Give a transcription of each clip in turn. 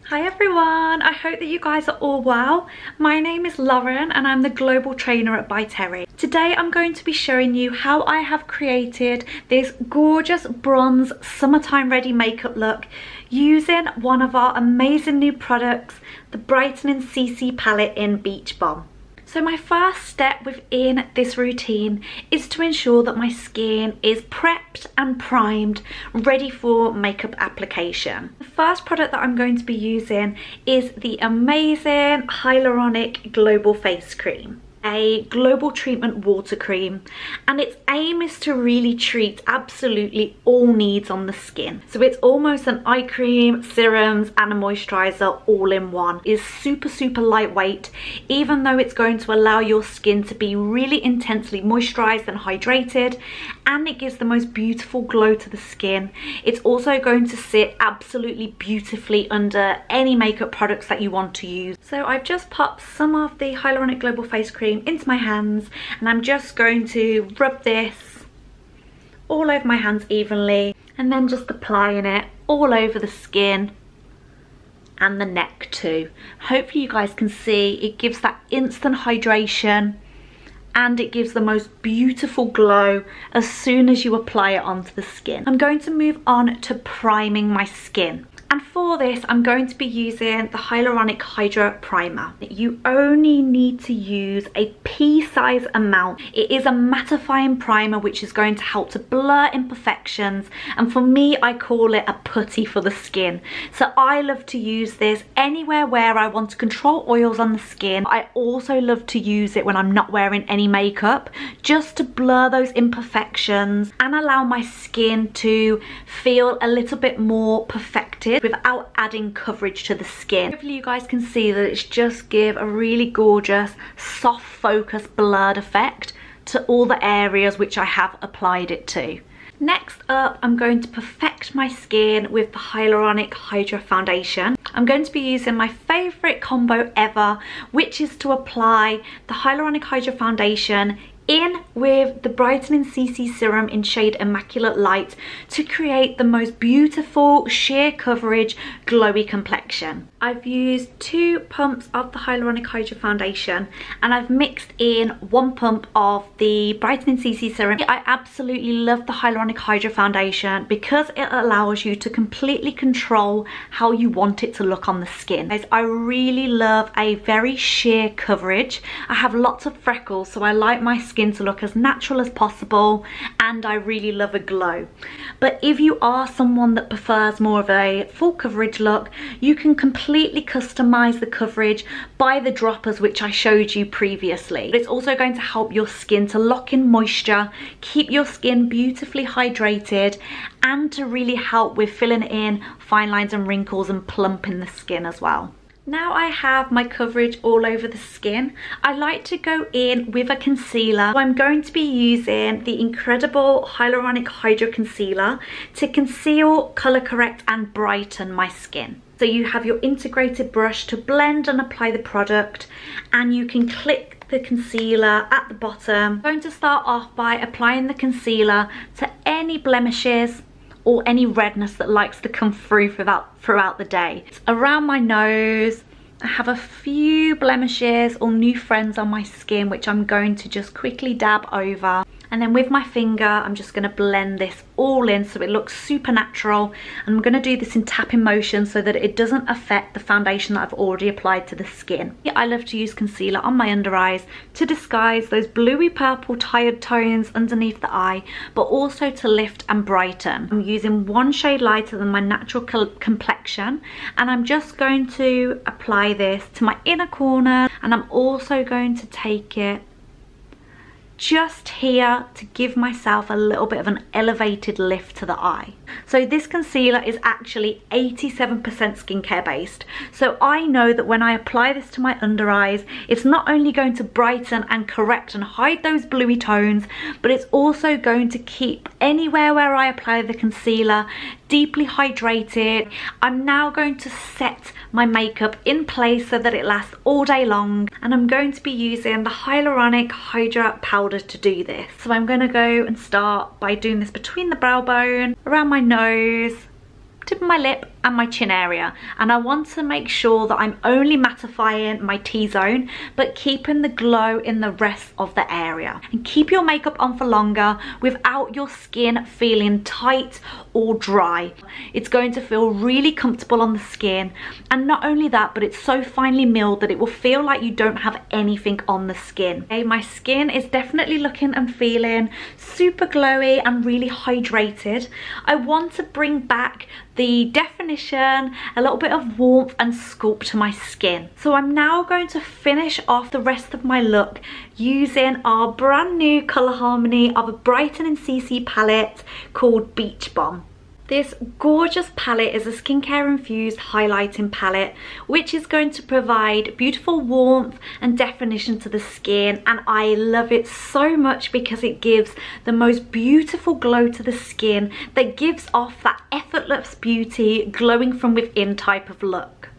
Hi everyone, I hope that you guys are all well. My name is Lauren and I'm the global trainer at By Terry. Today I'm going to be showing you how I have created this gorgeous bronze summertime ready makeup look using one of our amazing new products, the Brightening CC palette in Beach Bomb. So my first step within this routine is to ensure that my skin is prepped and primed, ready for makeup application. The first product that I'm going to be using is the amazing Hyaluronic Global Face Cream, a global treatment water cream, and its aim is to really treat absolutely all needs on the skin. So it's almost an eye cream, serums and a moisturizer all in one. It's super lightweight, even though it's going to allow your skin to be really intensely moisturized and hydrated, and it gives the most beautiful glow to the skin. It's also going to sit absolutely beautifully under any makeup products that you want to use. So I've just popped some of the Hyaluronic Global Face Cream into my hands, and I'm just going to rub this all over my hands evenly, and then just applying it all over the skin and the neck too. Hopefully you guys can see it gives that instant hydration, and it gives the most beautiful glow as soon as you apply it onto the skin. I'm going to move on to priming my skin. And for this, I'm going to be using the Hyaluronic Hydra-Primer. You only need to use a pea-size amount. It is a mattifying primer which is going to help to blur imperfections, and for me, I call it a putty for the skin. So I love to use this anywhere where I want to control oils on the skin. I also love to use it when I'm not wearing any makeup, just to blur those imperfections and allow my skin to feel a little bit more perfected without adding coverage to the skin. Hopefully you guys can see that it's just give a really gorgeous soft focus blurred effect to all the areas which I have applied it to. Next up, I'm going to perfect my skin with the Hyaluronic Hydra-Foundation. I'm going to be using my favourite combo ever, which is to apply the Hyaluronic Hydra-Foundation in with the Brightening CC Serum in shade Immaculate Light to create the most beautiful sheer coverage glowy complexion. I've used 2 pumps of the Hyaluronic Hydra Foundation, and I've mixed in 1 pump of the Brightening CC Serum. I absolutely love the Hyaluronic Hydra Foundation because it allows you to completely control how you want it to look on the skin. Guys, I really love a very sheer coverage. I have lots of freckles, so I like my skin to look as natural as possible, and I really love a glow. But if you are someone that prefers more of a full coverage look, you can completely customize the coverage by the droppers which I showed you previously. But it's also going to help your skin to lock in moisture, keep your skin beautifully hydrated, and to really help with filling in fine lines and wrinkles and plumping the skin as well. Now I have my coverage all over the skin, I like to go in with a concealer. So I'm going to be using the incredible Hyaluronic Hydra Concealer to conceal, colour correct and brighten my skin. So you have your integrated brush to blend and apply the product, and you can click the concealer at the bottom. I'm going to start off by applying the concealer to any blemishes or any redness that likes to come through throughout the day. It's around my nose. I have a few blemishes or new friends on my skin which I'm going to just quickly dab over. And then with my finger, I'm just going to blend this all in so it looks super natural. And I'm going to do this in tapping motion so that it doesn't affect the foundation that I've already applied to the skin. I love to use concealer on my under eyes to disguise those bluey purple tired tones underneath the eye, but also to lift and brighten. I'm using 1 shade lighter than my natural complexion, and I'm just going to apply this to my inner corner, and I'm also going to take it just here to give myself a little bit of an elevated lift to the eye. So this concealer is actually 87% skincare based. So I know that when I apply this to my under eyes, it's not only going to brighten and correct and hide those bluey tones, but it's also going to keep anywhere where I apply the concealer deeply hydrated. I'm now going to set my makeup in place so that it lasts all day long, and I'm going to be using the Hyaluronic Hydra-POWDER to do this. So I'm going to go and start by doing this between the brow bone, around my nose, tip of my lip and my chin area, and I want to make sure that I'm only mattifying my T-zone but keeping the glow in the rest of the area. And keep your makeup on for longer without your skin feeling tight or dry. It's going to feel really comfortable on the skin, and not only that, but it's so finely milled that it will feel like you don't have anything on the skin. Okay, my skin is definitely looking and feeling super glowy and really hydrated. I want to bring back the definition, a little bit of warmth and sculpt to my skin. So I'm now going to finish off the rest of my look using our brand new colour harmony of a Brightening CC palette called Beach Bomb. This gorgeous palette is a skincare infused highlighting palette which is going to provide beautiful warmth and definition to the skin, and I love it so much because it gives the most beautiful glow to the skin that gives off that effortless beauty, glowing from within type of look.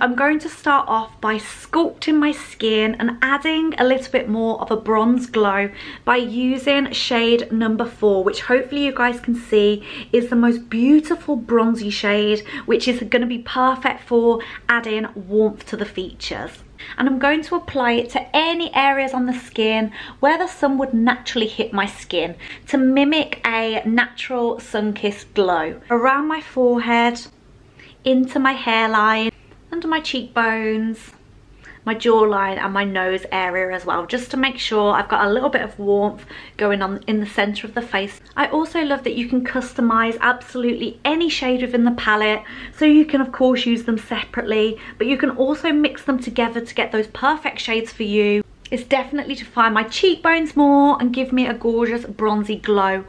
I'm going to start off by sculpting my skin and adding a little bit more of a bronze glow by using shade number 4, which hopefully you guys can see is the most beautiful bronzy shade, which is going to be perfect for adding warmth to the features. And I'm going to apply it to any areas on the skin where the sun would naturally hit my skin to mimic a natural sun-kissed glow. Around my forehead, into my hairline, under my cheekbones, my jawline and my nose area as well, just to make sure I've got a little bit of warmth going on in the center of the face. I also love that you can customize absolutely any shade within the palette, so you can of course use them separately, but you can also mix them together to get those perfect shades for you. It's definitely to define my cheekbones more and give me a gorgeous bronzy glow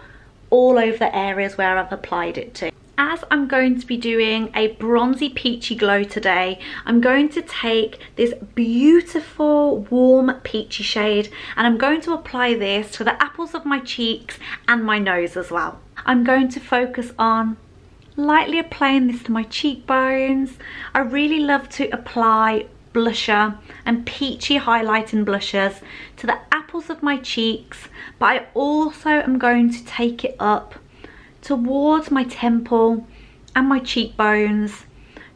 all over the areas where I've applied it to. As I'm going to be doing a bronzy peachy glow today, I'm going to take this beautiful warm peachy shade and I'm going to apply this to the apples of my cheeks and my nose as well. I'm going to focus on lightly applying this to my cheekbones. I really love to apply blusher and peachy highlighting blushers to the apples of my cheeks, but I also am going to take it up towards my temple and my cheekbones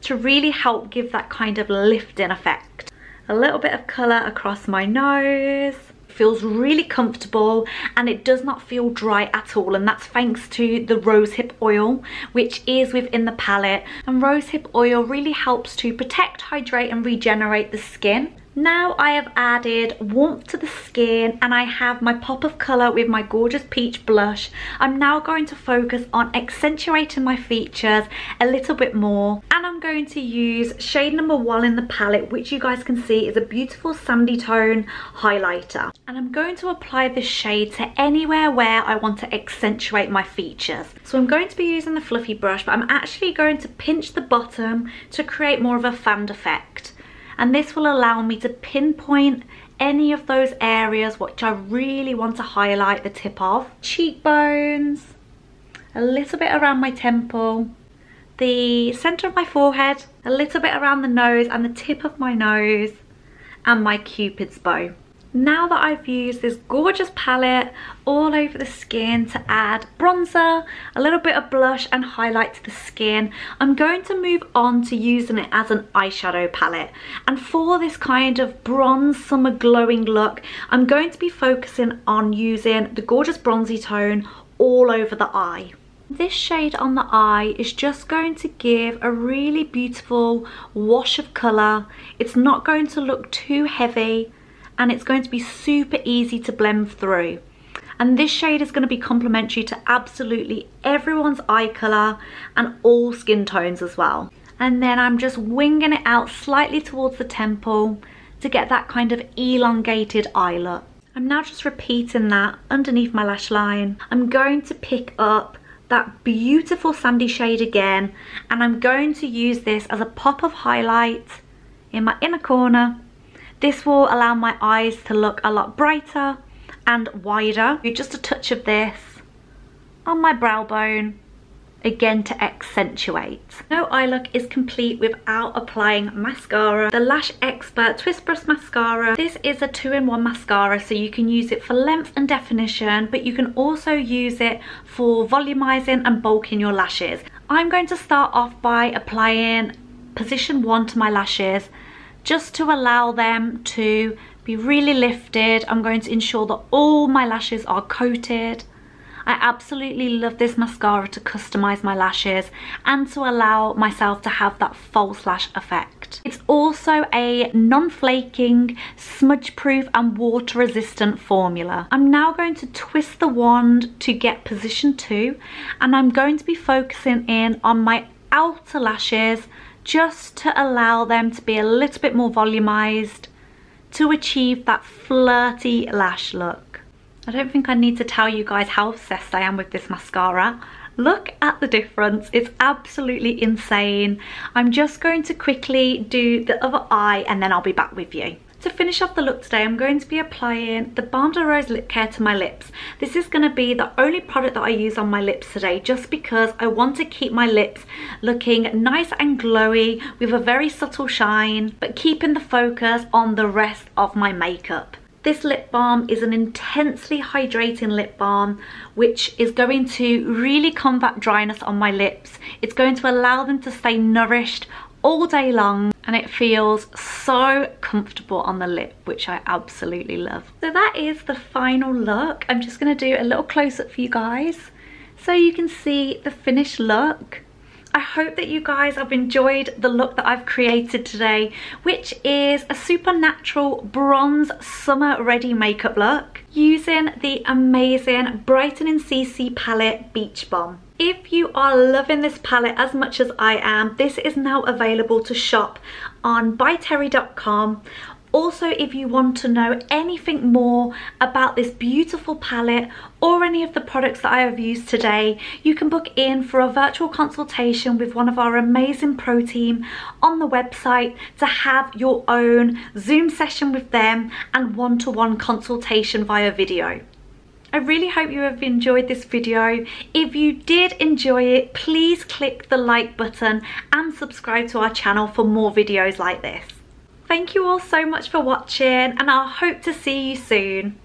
to really help give that kind of lifting effect. A little bit of colour across my nose. It feels really comfortable and it does not feel dry at all, and that's thanks to the rosehip oil which is within the palette, and rosehip oil really helps to protect, hydrate and regenerate the skin. Now I have added warmth to the skin and I have my pop of colour with my gorgeous peach blush. I'm now going to focus on accentuating my features a little bit more, and I'm going to use shade number 1 in the palette, which you guys can see is a beautiful sandy tone highlighter. And I'm going to apply this shade to anywhere where I want to accentuate my features. So I'm going to be using the fluffy brush, but I'm actually going to pinch the bottom to create more of a fanned effect. And this will allow me to pinpoint any of those areas which I really want to highlight the tip of. Cheekbones, a little bit around my temple, the center of my forehead, a little bit around the nose and the tip of my nose, and my Cupid's bow. Now that I've used this gorgeous palette all over the skin to add bronzer, a little bit of blush and highlight to the skin, I'm going to move on to using it as an eyeshadow palette. And for this kind of bronze summer glowing look, I'm going to be focusing on using the gorgeous bronzy tone all over the eye. This shade on the eye is just going to give a really beautiful wash of colour. It's not going to look too heavy, and it's going to be super easy to blend through. And this shade is going to be complementary to absolutely everyone's eye colour and all skin tones as well. And then I'm just winging it out slightly towards the temple to get that kind of elongated eye look. I'm now just repeating that underneath my lash line. I'm going to pick up that beautiful sandy shade again, and I'm going to use this as a pop of highlight in my inner corner. This will allow my eyes to look a lot brighter and wider. Just a touch of this on my brow bone, again to accentuate. No eye look is complete without applying mascara. The Lash Expert Twist Brush Mascara. This is a 2-in-1 mascara, so you can use it for length and definition, but you can also use it for volumizing and bulking your lashes. I'm going to start off by applying position 1 to my lashes, just to allow them to be really lifted. I'm going to ensure that all my lashes are coated. I absolutely love this mascara to customize my lashes and to allow myself to have that false lash effect. It's also a non-flaking, smudge-proof and water-resistant formula. I'm now going to twist the wand to get position 2, and I'm going to be focusing in on my outer lashes just to allow them to be a little bit more volumized to achieve that flirty lash look. I don't think I need to tell you guys how obsessed I am with this mascara. Look at the difference, it's absolutely insane. I'm just going to quickly do the other eye and then I'll be back with you. To finish off the look today, I'm going to be applying the Balm de Rose Lip Care to my lips. This is going to be the only product that I use on my lips today, just because I want to keep my lips looking nice and glowy with a very subtle shine, but keeping the focus on the rest of my makeup. This lip balm is an intensely hydrating lip balm, which is going to really combat dryness on my lips. It's going to allow them to stay nourished all day long, and it feels so comfortable on the lip, which I absolutely love. So that is the final look. I'm just going to do a little close-up for you guys so you can see the finished look. I hope that you guys have enjoyed the look that I've created today, which is a supernatural bronze summer ready makeup look using the amazing Brightening CC palette Beach Bomb. If you are loving this palette as much as I am, this is now available to shop on byterry.com. Also, if you want to know anything more about this beautiful palette or any of the products that I have used today, you can book in for a virtual consultation with one of our amazing pro team on the website to have your own Zoom session with them and one-to-one consultation via video. I really hope you have enjoyed this video. If you did enjoy it, please click the like button and subscribe to our channel for more videos like this. Thank you all so much for watching, and I hope to see you soon.